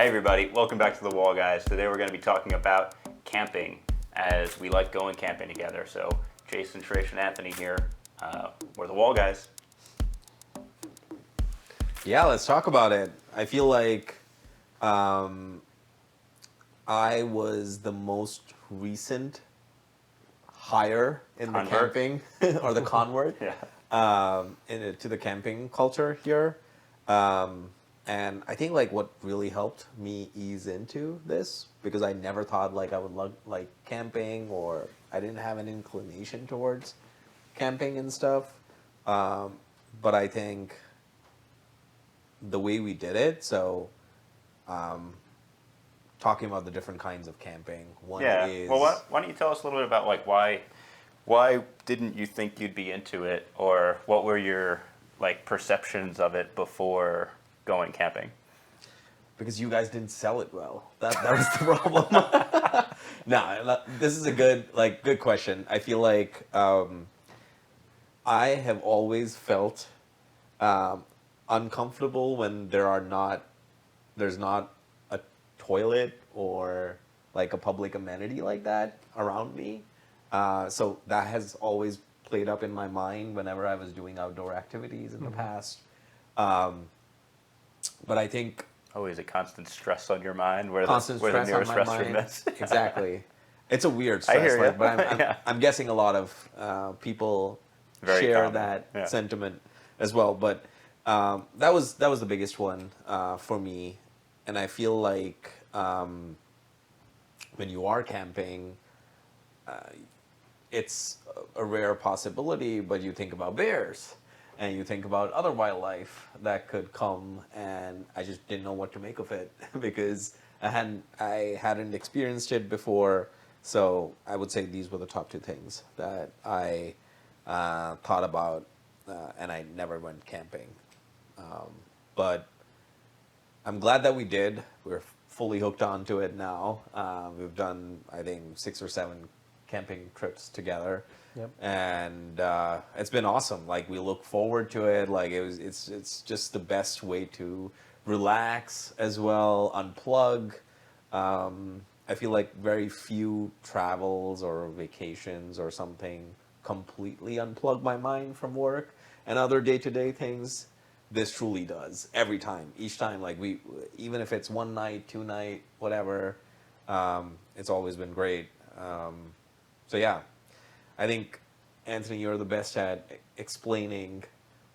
Hey everybody, welcome back to The Wall Guys. Today we're going to be talking about camping, as we like going camping together. So Jason, Trish, and Anthony here. We're The Wall Guys. Yeah, let's talk about it. I feel like I was the most recent hire in the Convert. camping or the convert Yeah. to the camping culture here. And I think like what really helped me ease into this, because I never thought like I would like camping, or I didn't have an inclination towards camping and stuff. But I think the way we did it, so talking about the different kinds of camping. One Yeah. is Well, why don't you tell us a little bit about like why didn't you think you'd be into it, or what were your like perceptions of it before going camping? because you guys didn't sell it well. That was the problem. No, this is a good question. I feel like I have always felt uncomfortable when there's not a toilet or like a public amenity like that around me. So that has always played up in my mind whenever I was doing outdoor activities in the past. But I think Always a constant stress on your mind where constant where the stress on nearest my restroom mind. is. Exactly. It's a weird I stress, hear you. like, but I'm, Yeah. I'm guessing a lot of people Very share common. that Yeah. sentiment as well. But that was the biggest one for me, and I feel like when you are camping, it's a rare possibility, but you think about bears and you think about other wildlife that could come, and I just didn't know what to make of it because I hadn't experienced it before. So I would say these were the top two things that I thought about, and I never went camping. But I'm glad that we did. We're fully hooked onto it now. We've done, I think, 6 or 7 camping trips together, Yep. and it's been awesome. Like, we look forward to it. Like, it's just the best way to relax as well, unplug. I feel like very few travels or vacations or something completely unplug my mind from work and other day-to-day things. This truly does every time, each time. Like, we, even if it's one night, 2 night, whatever, it's always been great. So yeah, I think, Anthony, you're the best at explaining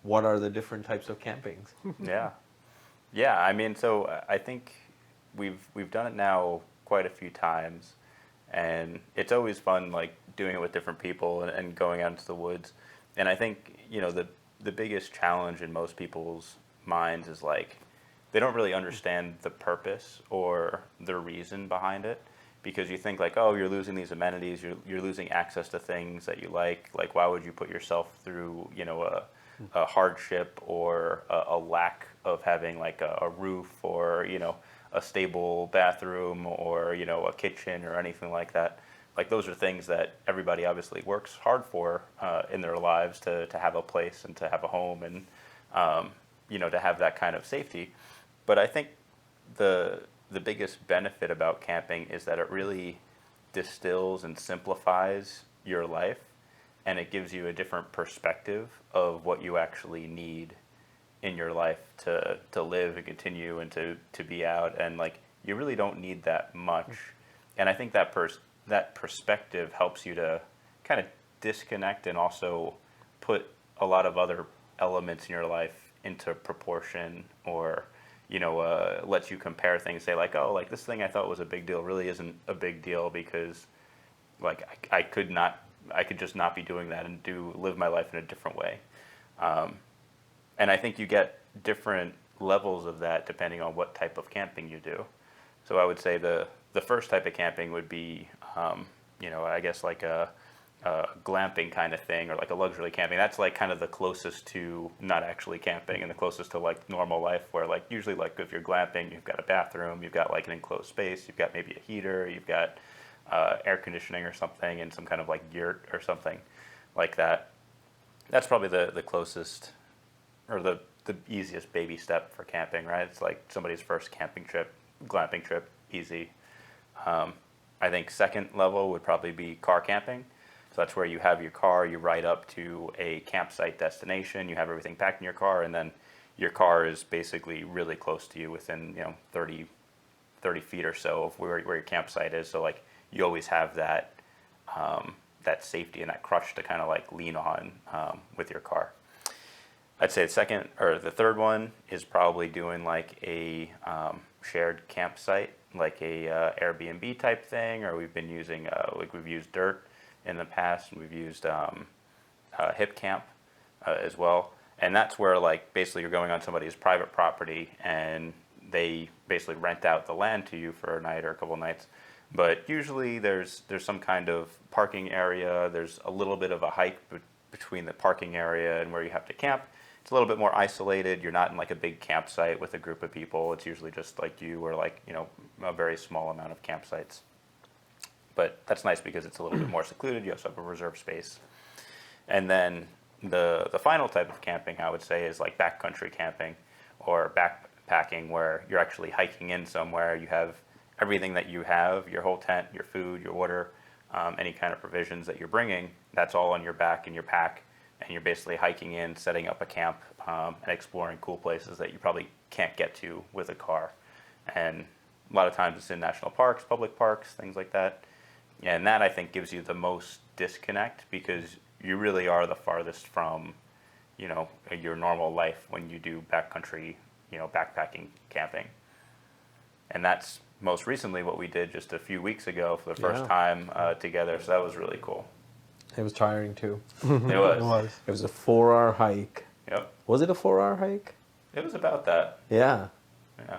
what are the different types of campings. Yeah. Yeah, I mean, so I think we've done it now quite a few times, and it's always fun like doing it with different people and going out into the woods. And I think, the biggest challenge in most people's minds is like they don't really understand the purpose or the reason behind it, because you think like, oh, you're losing these amenities, you're losing access to things that you like why would you put yourself through, a hardship or a lack of having like a roof, or a stable bathroom, or a kitchen or anything like that. Like, those are things that everybody obviously works hard for in their lives, to have a place and to have a home, and to have that kind of safety. But I think the biggest benefit about camping is that it really distills and simplifies your life, and it gives you a different perspective of what you actually need in your life to live and continue and to be out. And like, you really don't need that much. And I think that perspective helps you to kind of disconnect, and also put a lot of other elements in your life into proportion, or lets you compare things. Say like, oh, like this thing I thought was a big deal really isn't a big deal, because like I could just not be doing that and live my life in a different way. And I think you get different levels of that depending on what type of camping you do. So I would say the first type of camping would be, I guess like a glamping kind of thing, or like a luxury camping. That's like kind of the closest to not actually camping, and the closest to like normal life, where like usually like if you're glamping, you've got a bathroom, you've got like an enclosed space, you've got maybe a heater, you've got air conditioning or something, and some kind of like yurt or something like that. That's probably the closest, or the easiest baby step for camping, right? It's like somebody's first camping trip glamping trip, easy. I think second level would probably be car camping. So that's where you have your car, you ride up to a campsite destination, you have everything packed in your car, and then your car is basically really close to you within 30 feet or so of where your campsite is. So like you always have that that safety and that crutch to kind of like lean on with your car. I'd say the second or the third one is probably doing like a shared campsite, like a Airbnb type thing, or we've been using like we've used Dirt in the past, and we've used HipCamp as well. And that's where like basically you're going on somebody's private property and they basically rent out the land to you for a night or a couple nights. But usually there's some kind of parking area. There's a little bit of a hike between the parking area and where you have to camp. It's a little bit more isolated. You're not in like a big campsite with a group of people. It's usually just like you or like, a very small amount of campsites. But that's nice because it's a little bit more secluded. You also have a reserved space. And then the final type of camping, I would say, is like backcountry camping or backpacking, where you're actually hiking in somewhere. You have everything that you have, your whole tent, your food, your water, any kind of provisions that you're bringing, that's all on your back in your pack. And you're basically hiking in, setting up a camp, and exploring cool places that you probably can't get to with a car. And a lot of times it's in national parks, public parks, things like that. And that, I think, gives you the most disconnect because you really are the farthest from, your normal life when you do backcountry, backpacking camping. And that's most recently what we did just a few weeks ago for the first time together. So that was really cool. It was tiring too. It was. It was. It was a 4-hour hike. Yep. Was it a 4-hour hike? It was about that. Yeah. Yeah.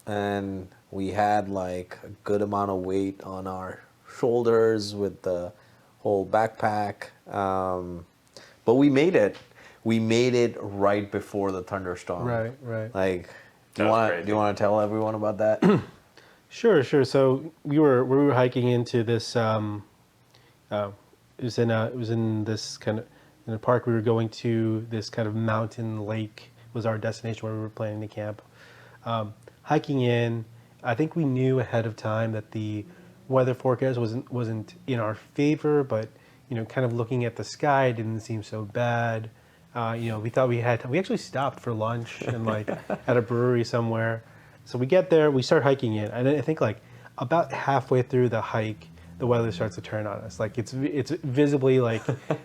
And we had like a good amount of weight on our shoulders with the whole backpack. But we made it. We made it right before the thunderstorm. Right. Like, do That you was want to tell everyone about that? Sure. So we were hiking into this. It was in this kind of in a park. We were going to this kind of mountain lake was our destination where we were planning to camp. Hiking in, I think we knew ahead of time that the weather forecast wasn't in our favor, but kind of looking at the sky, it didn't seem so bad. We thought we actually stopped for lunch and like at a brewery somewhere. So we get there, we start hiking in, and I think like about halfway through the hike, the weather starts to turn on us. Like it's visibly like,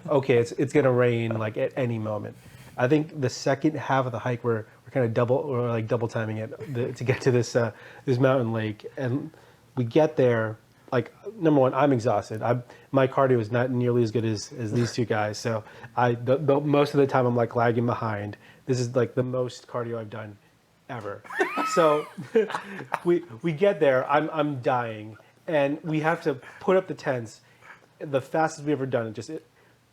okay, it's gonna rain like at any moment. I think the second half of the hike we're kind of double timing it to get to this mountain lake, and we get there. Like, number one, I'm exhausted. My cardio is not nearly as good as these two guys. So most of the time I'm like lagging behind. This is like the most cardio I've done ever. So we get there. I'm dying, and we have to put up the tents the fastest we've ever done it. Just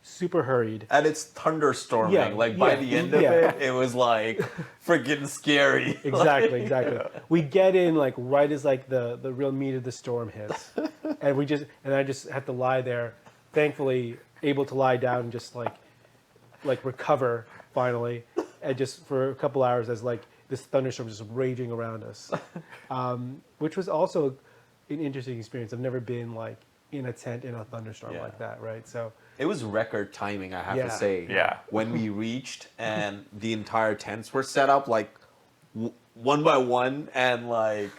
super hurried. And it's thunderstorming. Yeah, Like by the end of it, it was like freaking scary. Exactly. We get in like right as like the real meat of the storm hits, and I just have to lie there, thankfully able to lie down and just like recover finally, and just for a couple hours as like this thunderstorm just raging around us, which was also an interesting experience. I've never been like in a tent in a thunderstorm like that, right? So. It was record timing, I have to say. Yeah. When we reached and the entire tents were set up like one by one, and like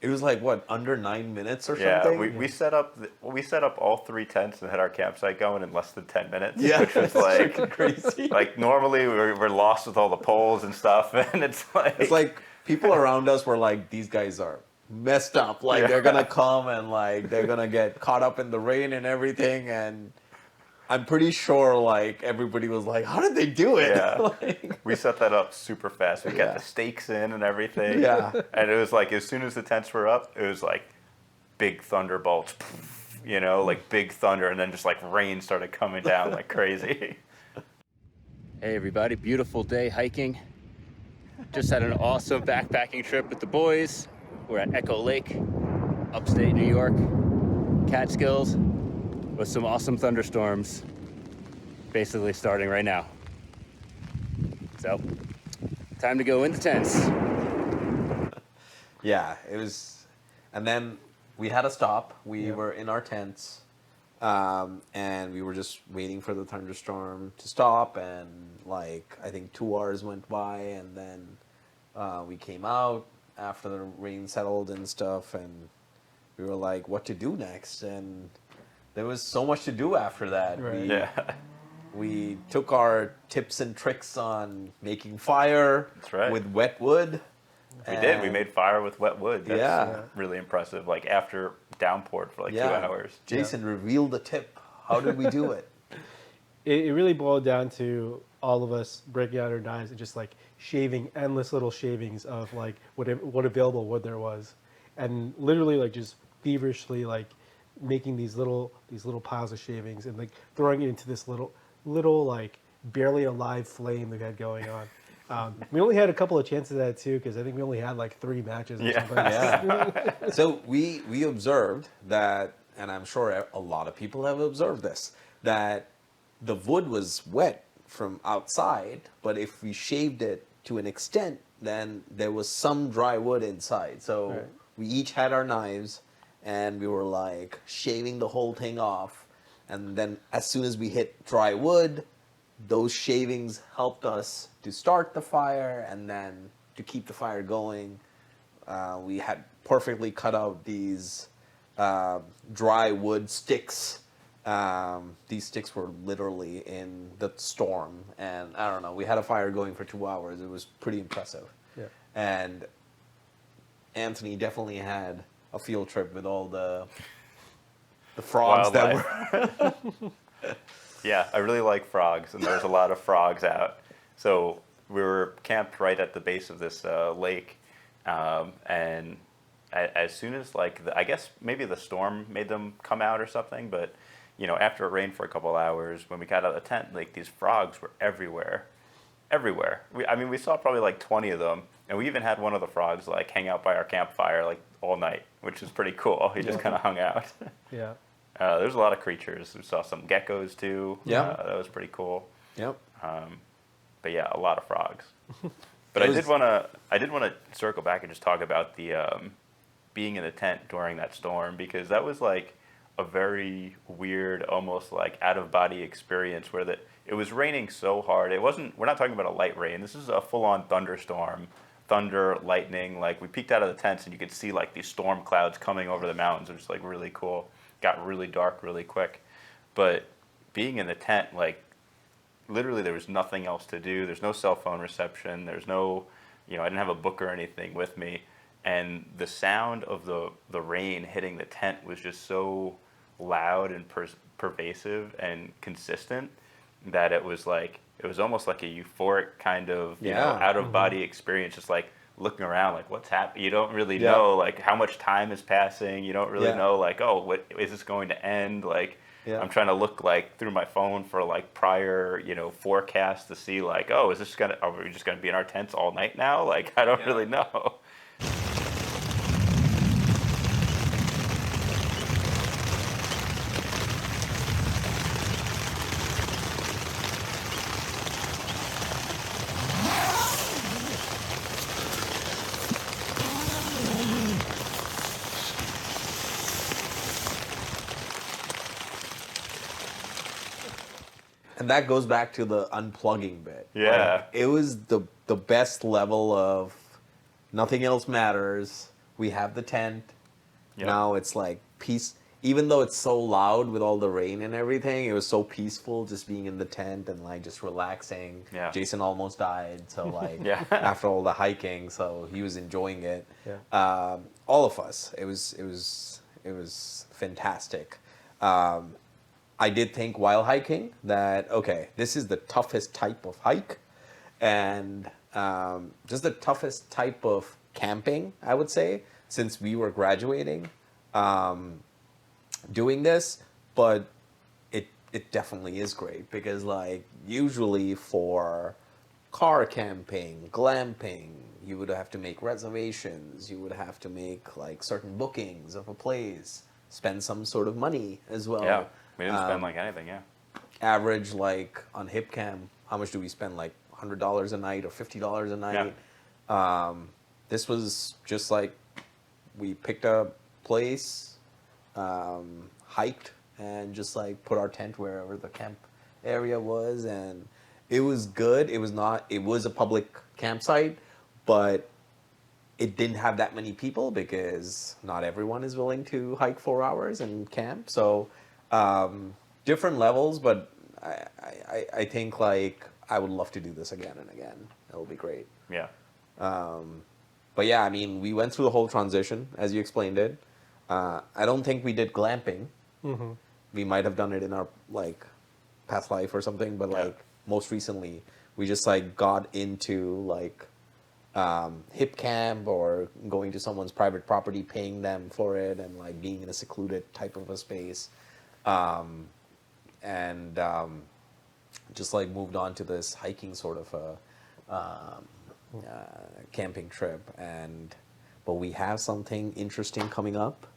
it was like what, under 9 minutes or something. We set up all 3 tents and had our campsite going in less than 10 minutes. Yeah, which was like freaking crazy. Like normally we're lost with all the poles and stuff, and it's like people around us were like, these guys are messed up. Like they're gonna come and like they're gonna get caught up in the rain and everything, and I'm pretty sure like everybody was like, how did they do it? Yeah. Like, we set that up super fast. We got the stakes in and everything. Yeah. And it was like as soon as the tents were up, it was like big thunderbolts, like big thunder, and then just like rain started coming down like crazy. Hey everybody, beautiful day hiking. Just had an awesome backpacking trip with the boys. We're at Echo Lake, upstate New York, Catskills, with some awesome thunderstorms basically starting right now. So, time to go in the tents. Yeah, it was, and then we had a stop. We Yeah. were in our tents, and we were just waiting for the thunderstorm to stop. And like I think 2 hours went by, and then we came out after the rain settled and stuff, and we were like, what to do next? And there was so much to do after that. Right. Yeah, We took our tips and tricks on making fire That's right. with wet wood. we did. We and- made fire with wet wood. That's Yeah. really impressive. Like after downpoured for like 2 hours. Jason, reveal the tip. How did we do it? It really boiled down to all of us breaking out our knives and just like shaving endless little shavings of like what available wood there was, and literally like just feverishly like making these little piles of shavings and like throwing it into this little like barely alive flame that we had going on. We only had a couple of chances at that too, because I think we only had like 3 matches or Yeah. something. Yeah. So we observed that, and I'm sure a lot of people have observed this, that the wood was wet from outside, but if we shaved it to an extent, then there was some dry wood inside. So Right. we each had our knives, and we were like shaving the whole thing off. And then as soon as we hit dry wood, those shavings helped us to start the fire and then to keep the fire going. We had perfectly cut out these dry wood sticks. These sticks were literally in the storm, and I don't know. We had a fire going for 2 hours. It was pretty impressive. Yeah. And Anthony definitely had a field trip with all the frogs that were. Yeah, I really like frogs, and there's a lot of frogs out. So we were camped right at the base of this lake, and as soon as like I guess maybe the storm made them come out or something, but you know after it rained for a couple hours, when we got out of the tent, like these frogs were everywhere. I mean, we saw probably like 20 of them, and we even had one of the frogs like hang out by our campfire like all night, which is pretty cool. He just kind of hung out. Yeah. There's a lot of creatures. We saw some geckos too. Yeah. That was pretty cool. Yep. But yeah, a lot of frogs. But It I did was- want to circle back and just talk about the being in the tent during that storm, because that was like a very weird, almost like out of body experience where it was raining so hard. We're not talking about a light rain. This is a full on thunderstorm, thunder, lightning. Like we peeked out of the tents and you could see like these storm clouds coming over the mountains, which is like really cool. Got really dark really quick. But being in the tent, like literally there was nothing else to do. There's no cell phone reception. There's no, I didn't have a book or anything with me. And the sound of the rain hitting the tent was just so loud and pervasive and consistent that it was almost like a euphoric kind of out of body experience, just like looking around like what's happening. You don't really know like how much time is passing. You don't really know like, oh, what is this going to end? Like I'm trying to look like through my phone for like prior forecasts to see like, oh, are we just gonna be in our tents all night now? Like I don't really know. And that goes back to the unplugging bit. Yeah. Like, it was the best level of nothing else matters. We have the tent. Yep. Now it's like peace. Even though it's so loud with all the rain and everything, it was so peaceful just being in the tent and like just relaxing. Yeah. Jason almost died, so like Yeah. after all the hiking, so he was enjoying it. Yeah. All of us. It was fantastic. I did think while hiking that, okay, this is the toughest type of hike and just the toughest type of camping, I would say, since we were graduating doing this, but it definitely is great because like usually for car camping, glamping, you would have to make reservations, you would have to make like certain bookings of a place, spend some sort of money as well. Yeah. We didn't spend like anything. Yeah. Average like on HipCamp, how much do we spend? Like $100 a night or $50 a night. This was just like we picked a place, hiked, and just like put our tent wherever the camp area was, and it was good. It was not. It was a public campsite, but it didn't have that many people because not everyone is willing to hike 4 hours and camp. So different levels, but I think like I would love to do this again and again. It'll be great. Yeah. But yeah, I mean, we went through the whole transition as you explained it. I don't think we did glamping. Mm-hmm. We might have done it in our like past life or something, but Yeah. like most recently, we just like got into like hip camp or going to someone's private property, paying them for it, and like being in a secluded type of a space, and just like moved on to this hiking sort of a camping trip. And but we have something interesting coming up: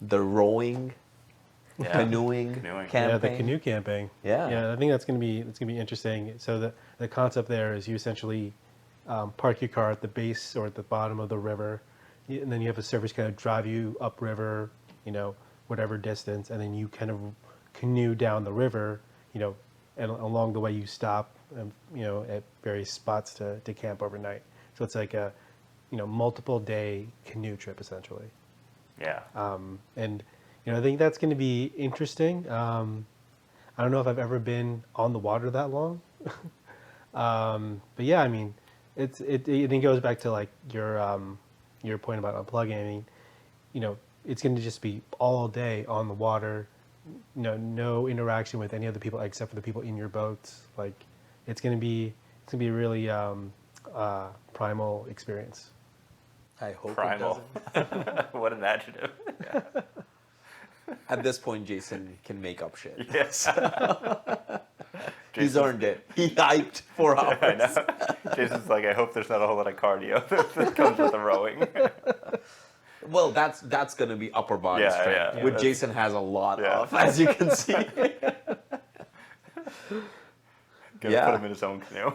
the rowing, Yeah. canoeing, Canoeing. camping. Yeah, the canoe camping. Yeah. Yeah, I think that's gonna be interesting. So the concept there is you essentially park your car at the base or at the bottom of the river, and then you have a service kind of drive you upriver, whatever distance, and then you kind of canoe down the river, and along the way you stop, at various spots to camp overnight. So it's like a, multiple day canoe trip essentially. Yeah. And I think that's going to be interesting. I don't know if I've ever been on the water that long, but yeah, I mean, I think it goes back to like your point about unplugging. I mean, it's going to just be all day on the water, no interaction with any other people except for the people in your boats. Like, it's going to be a really primal experience. I hope it Primal. doesn't. What an adjective. At this point, Jason can make up shit. Yes. He's Jason's- earned it. He hiked 4 hours. I know. Jason's like, I hope there's not a whole lot of cardio that comes with the rowing. Well, that's going to be upper body Yeah, strength, yeah. which That's- Jason has a lot Yeah. of, as you can see. Gonna Yeah. put him in his own canoe.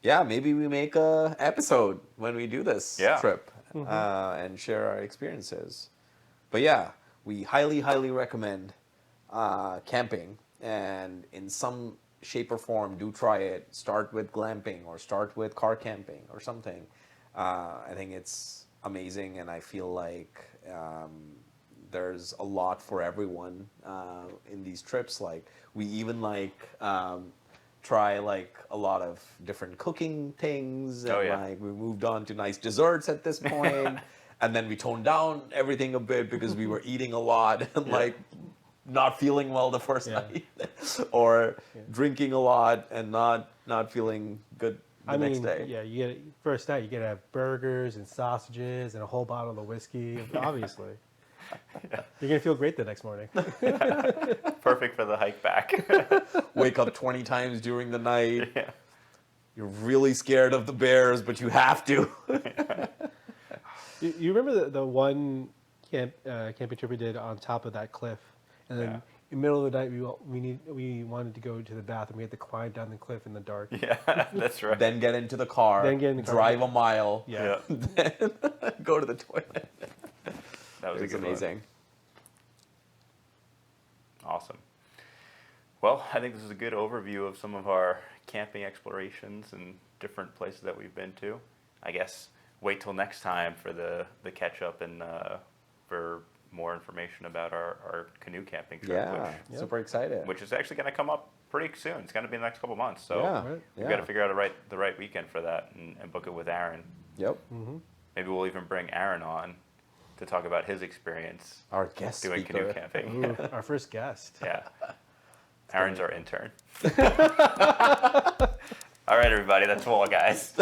Yeah. Maybe we make a episode when we do this Yeah. trip and share our experiences. But yeah, we highly recommend camping, and in some shape or form, do try it. Start with glamping or start with car camping or something. I think it's amazing, and I feel like there's a lot for everyone in these trips. Like we even try like a lot of different cooking things, and Oh, yeah. like we moved on to nice desserts at this point, and then we toned down everything a bit because we were eating a lot and like not feeling well the first Yeah. night, or drinking a lot and not feeling good the next day. Yeah, you get first night. You get to have burgers and sausages and a whole bottle of whiskey. Obviously, you're gonna feel great the next morning. Perfect for the hike back. Wake up 20 times during the night. Yeah. You're really scared of the bears, but you have to. You remember the one camping trip we did on top of that cliff, and then Yeah. in the middle of the night we wanted to go to the bathroom. We had to climb down the cliff in the dark. Yeah, that's right. Then get into the car. Then get in the car. Drive a mile. Yeah. Yeah. Then go to the toilet. That was It was a good amazing. one. Awesome. Well, I think this is a good overview of some of our camping explorations and different places that we've been to. I guess wait till next time for the catch up and for more information about our canoe camping trip, Yeah, super excited. which is actually going to come up pretty soon. It's going to be in the next couple months. So yeah, Right. we've got to figure out the right weekend for that and book it with Aaron. Yep. Maybe we'll even bring Aaron on to talk about his experience Our guest doing speaker. canoe camping. Ooh, our first guest. Yeah. Aaron's our intern. All right, everybody. That's all, guys.